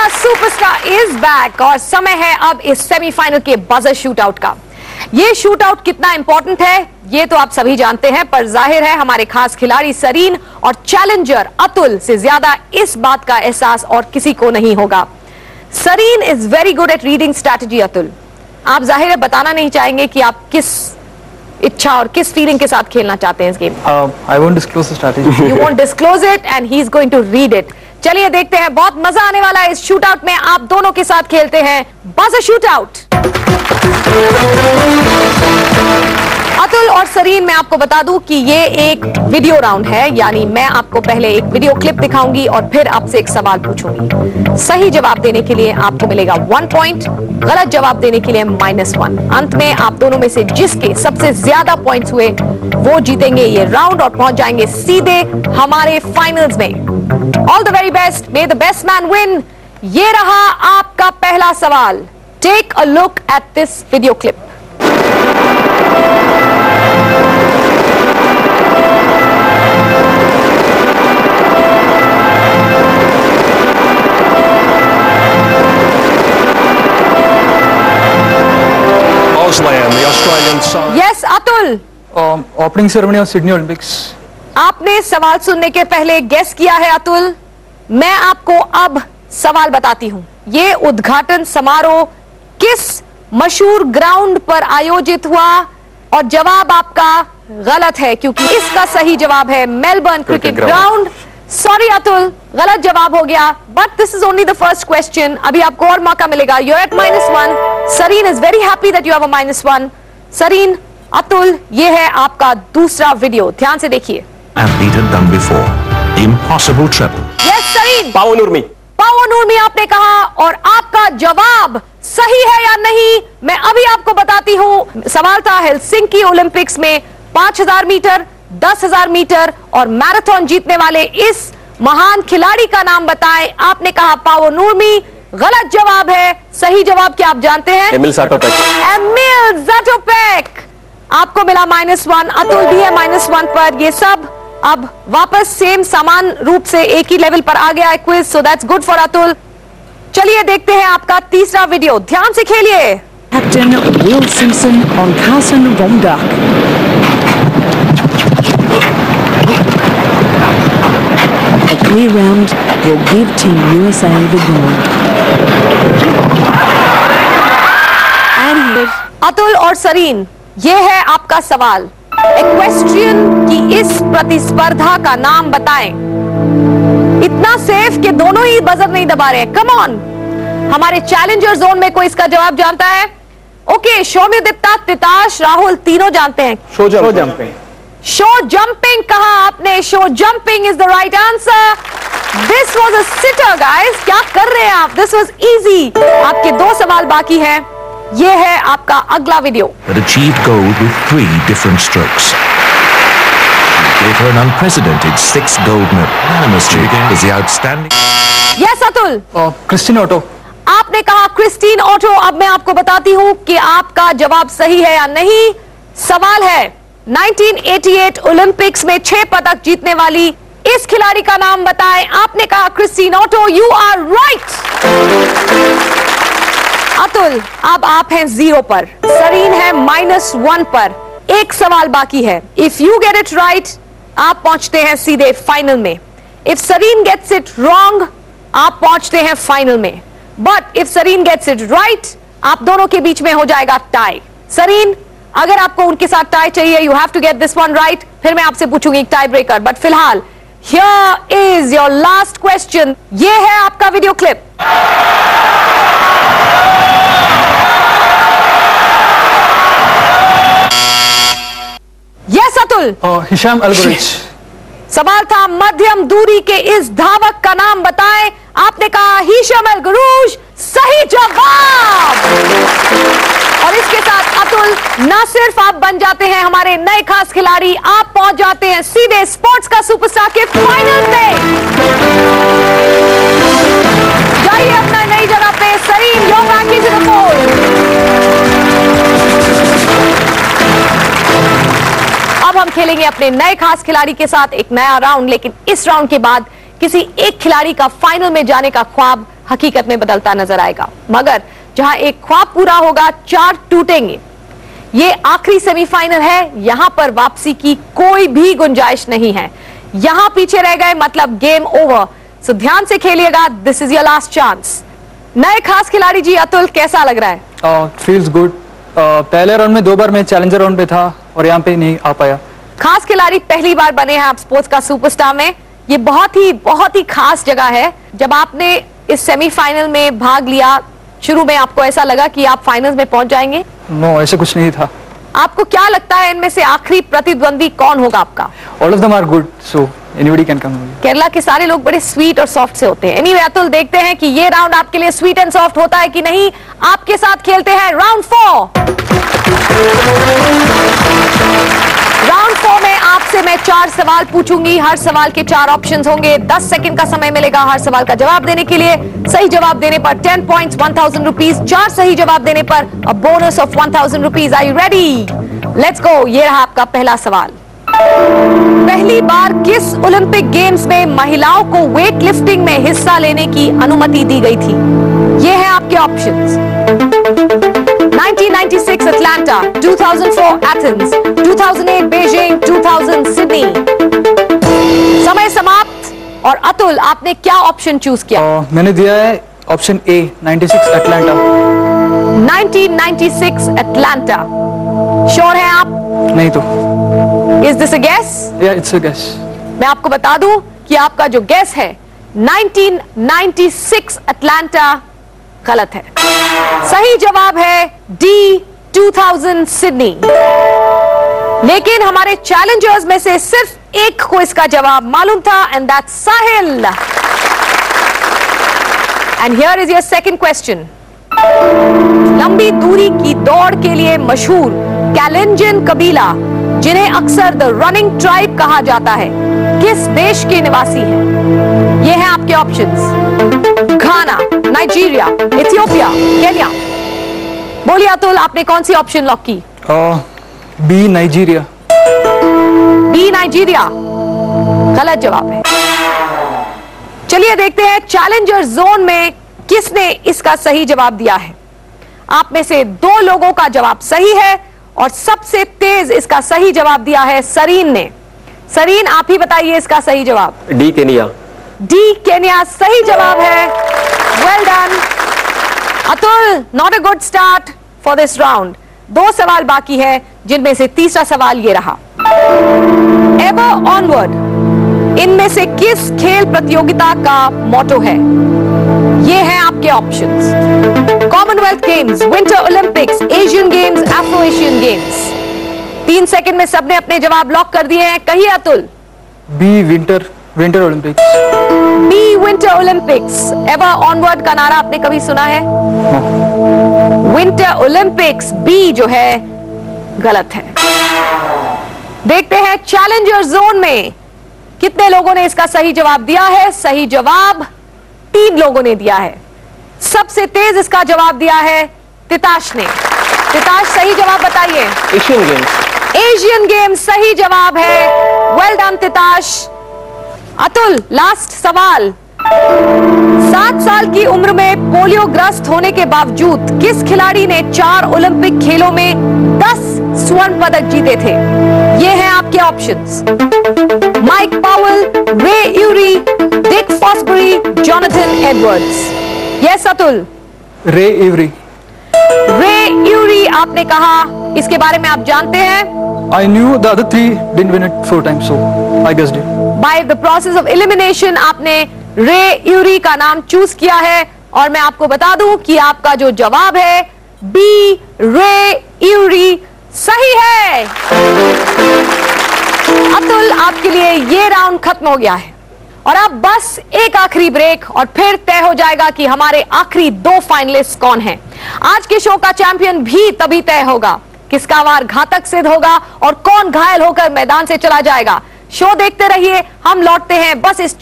का superstar is back और समय है अब इस सेमीफाइनल के बजर शूटआउट का। ये शूटआउट कितना इंपॉर्टेंट है ये तो आप सभी जानते हैं, पर जाहिर है हमारे खास खिलाड़ी सरीन और चैलेंजर अतुल से ज्यादा इस बात का एहसास और किसी को नहीं होगा। Sareen is very good at reading strategy. Atul, आप जाहिर है बताना नहीं चाहेंगे कि आप किस इच्छा और किस फीलिंग के साथ खेलना चाहते हैं इस game. I won't disclose the strategy. You won't disclose it and he is going to read it. चलिए देखते हैं, बहुत मजा आने वाला है इस शूटआउट में। आप दोनों के साथ खेलते हैं बजर शूटआउट। अतुल और सरीन, मैं आपको बता दूं कि ये एक वीडियो राउंड है, यानी मैं आपको पहले एक वीडियो क्लिप दिखाऊंगी और फिर आपसे एक सवाल पूछूंगी। सही जवाब देने के लिए आपको मिलेगा 1 पॉइंट, गलत जवाब देने के लिए -1। अंत में आप दोनों में से जिसके सबसे ज्यादा पॉइंट्स हुए वो जीतेंगे ये राउंड और पहुंच जाएंगे सीधे हमारे फाइनल्स में। All the very best, may the best man win. ये रहा आपका पहला सवाल। Take a look at this video clip. Yes, Atul. Opening ceremony of Sydney Olympics. आपने सवाल सुनने के पहले गेस किया है अतुल। मैं आपको अब सवाल बताती हूं। ये उद्घाटन समारोह किस मशहूर ग्राउंड पर आयोजित हुआ? और जवाब आपका गलत है क्योंकि इसका सही जवाब है Melbourne Cricket Ground. Sorry Atul, गलत जवाब हो गया, but this is only the first question. अभी आपको और मौका मिलेगा। You are at -1। Sareen is very happy that you have a -1। Sareen, Atul, ये है आपका दूसरा वीडियो, ध्यान से देखिए। यस सरीन। पावन उर्मी। पावन उर्मी आपने कहा और आपका जवाब सही है या नहीं मैं अभी आपको बताती हूं। सवाल था हेलसिंकी ओलंपिक्स में 5000 मीटर, 10,000 मीटर और मैराथन जीतने वाले इस महान खिलाड़ी का नाम बताएं। आपने कहा पावन उर्मी, गलत जवाब है। सही जवाब क्या आप जानते हैं? एमिल ज़ाटोपेक। एमिल ज़ाटोपेक। आपको मिला -1, अतुल भी है -1 पर। ये सब अब वापस सेम समान रूप से एक ही लेवल पर आ गया है quiz, so that's good for Atul. चलिए देखते हैं आपका तीसरा वीडियो, ध्यान से खेलिए। Captain Will Simpson on Carson Romduck. A clear round will give Team USA the gold. Atul और सरीन, ये है आपका सवाल। इक्वेस्ट्रियन की इस प्रतिस्पर्धा का नाम बताएं। इतना सेफ कि दोनों ही बजर नहीं दबा रहे हैं। कम ऑन, हमारे चैलेंजर जोन में कोई इसका जवाब जानता है? ओके, शौर्यदीप्ता, तिताश, राहुल तीनों जानते हैं। Show jumping. शो जंपिंग कहा आपने। Show jumping is the right answer. This was a sitter guys. क्या कर रहे हैं आप? This was easy. आपके 2 सवाल बाकी हैं। ये है आपका अगला video. But achieved gold with 3 different strokes. Gave her an unprecedented 6 gold medals. Is the outstanding. Yes, Atul. Christine Otto. आपने कहा क्रिस्टीन ऑटो। अब मैं आपको बताती हूं कि आपका जवाब सही है या नहीं। सवाल है 1988 ओलंपिक्स में 6 पदक जीतने वाली इस खिलाड़ी का नाम बताएं। आपने कहा Kristin Otto. You are right. Atul, अब आप हैं 0 पर, सरीन है -1 पर। एक सवाल बाकी है। If you get it right आप पहुंचते हैं सीधे फाइनल में। If Sareen gets it wrong आप पहुंचते हैं फाइनल में। But if Sareen gets it right आप दोनों के बीच में हो जाएगा टाई। सरीन, अगर आपको उनके साथ टाई चाहिए you have to get this one right, फिर मैं आपसे पूछूंगी एक टाई ब्रेकर। बट फिलहाल here is your last question. ये है आपका video clip. Yes Atul. Hisham Al Guraish. सवाल था मध्यम दूरी के इस धावक का नाम बताएं। आपने कहा हिशाम अल-गुरैश। सही जवाब। और इसके साथ अतुल, ना सिर्फ आप बन जाते हैं हमारे नए खास खिलाड़ी, आप पहुंच जाते हैं सीधे स्पोर्ट्स का सुपरस्टार के फाइनल में। जाइए अपना नई जगह पे। Sareen, your back is in the अब हम खेलेंगे अपने नए खास खिलाड़ी के साथ एक नया राउंड, लेकिन इस राउंड के बाद किसी एक खिलाड़ी का फाइनल में जाने का ख्वाब हकीकत में बदलता नजर आएगा। मगर जहां एक ख्वाब पूरा होगा, 4 टूटेंगे। ये आखिरी सेमीफाइनल है, यहां पर वापसी की कोई भी गुंजाइश नहीं है। यहां पीछे रह गए मतलब गेम ओवर। सो ध्यान से खेलिएगा, this is your last chance. नए खास खिलाड़ी जी अतुल, कैसा लग रहा है? Feels good. पहले राउंड में 2 बार मैं चैलेंजर राउंड पे था और यहाँ पे नहीं आ पाया। खास खिलाड़ी पहली बार बने हैं आप स्पोर्ट्स का सुपरस्टार में। ये बहुत ही खास जगह है। जब आपने इस सेमीफाइनल में भाग लिया, शुरू में आपको ऐसा लगा कि आप फाइनल्स में पहुंच जाएंगे? नो, ऐसा कुछ नहीं था। आपको क्या लगता है इनमें से आखिरी प्रतिद्वंदी कौन होगा आपका? All of them are good, so anybody can come. Kerala के सारे लोग बड़े स्वीट और सॉफ्ट से होते हैं। एनीवे अतुल, देखते हैं कि ये राउंड आपके लिए स्वीट एंड सॉफ्ट होता है कि नहीं। आपके साथ खेलते हैं राउंड 4। राउंड 4 में आपसे मैं 4 सवाल पूछूंगी। हर सवाल के 4 ऑप्शंस होंगे। 10 सेकंड का समय मिलेगा हर सवाल का जवाब देने के लिए। सही जवाब देने पर 10 पॉइंट्स, 1000 रुपीज। 4 सही जवाब देने पर a bonus of 1000 rupees. Are you ready? Let's go. ये रहा आपका पहला सवाल। पहली बार किस ओलंपिक गेम्स में महिलाओं को वेट लिफ्टिंग में हिस्सा लेने की अनुमति दी गई थी? ये है आपके options. 1996 Atlanta, 2004 Athens, 2008 Beijing, 2000 Sydney. समय समाप्त। और अतुल, आपने क्या ऑप्शन चूज किया? मैंने दिया है option A, 96 Atlanta. 1996 Atlanta. Sure हैं आप? नहीं तो। Is this a guess? या इट्स अ गेस। मैं आपको बता दूं कि आपका जो गेस है 1996 अटलांटा गलत है। सही जवाब है डी, 2000 सिडनी। लेकिन हमारे चैलेंजर्स में से सिर्फ एक को इसका जवाब मालूम था, and that's Sahil. And here is your second question. लंबी दूरी की दौड़ के लिए मशहूर कैलेंजियन कबीला, जिन्हें अक्सर द रनिंग ट्राइब कहा जाता है, किस देश के निवासी हैं? ये हैं आपके options. Ghana, Nigeria, Ethiopia, Kenya. बोलिए अतुल, आपने कौन सी ऑप्शन लॉक की? B, Nigeria. बी, नाइजीरिया गलत जवाब है। चलिए देखते हैं चैलेंजर जोन में किसने इसका सही जवाब दिया है। आप में से 2 लोगों का जवाब सही है और सबसे तेज इसका सही जवाब दिया है सरीन ने। सरीन, आप ही बताइए इसका सही जवाब। D, Kenya. डी, केनिया सही जवाब है। Well done Atul, not a good start for this round. 2 सवाल बाकी है, जिनमें से तीसरा सवाल ये रहा। एवर ऑनवर्ड इनमें से किस खेल प्रतियोगिता का मोटो है? ये हैं आपके options. Commonwealth Games, Winter Olympics, Asian Games, Afro Asian Games. 3 second में सबने अपने जवाब लॉक कर दिए हैं। कहिए Atul. B, Winter Olympics. B, Winter Olympics. Ever onward का नारा आपने कभी सुना है? विंटर ओलंपिक्स बी जो है गलत है। देखते हैं चैलेंजर जोन में कितने लोगों ने इसका सही जवाब दिया है। सही जवाब 3 लोगों ने दिया है। सबसे तेज इसका जवाब दिया है तिताश ने। तिताश, सही जवाब बताइए। Asian games. एशियन गेम्स सही जवाब है। Well done Titash. Atul, last सवाल। 7 साल की उम्र में पोलियो ग्रस्त होने के बावजूद किस खिलाड़ी ने 4 ओलंपिक खेलों में 10 स्वर्ण पदक जीते थे? ये हैं आपके options. Mike Powell, Ray Ewry, Dick Fosbury, Jonathan Edwards. Yes Atul. Ray Ewry. रे यूरी आपने कहा, इसके बारे में आप जानते हैं? I knew the other 3 didn't win it 4 times, so I guessed it. By the process of elimination आपने रे यूरी का नाम चूज किया है और मैं आपको बता दूं कि आपका जो जवाब है बी, रे यूरी सही है। अतुल, आपके लिए ये राउंड खत्म हो गया है और अब बस एक आखिरी ब्रेक और फिर तय हो जाएगा कि हमारे आखिरी 2 फाइनलिस्ट कौन हैं। आज के शो का चैंपियन भी तभी तय होगा, किसका वार घातक सिद्ध होगा और कौन घायल होकर मैदान से चला जाएगा। शो देखते रहिए, हम लौटते हैं बस इस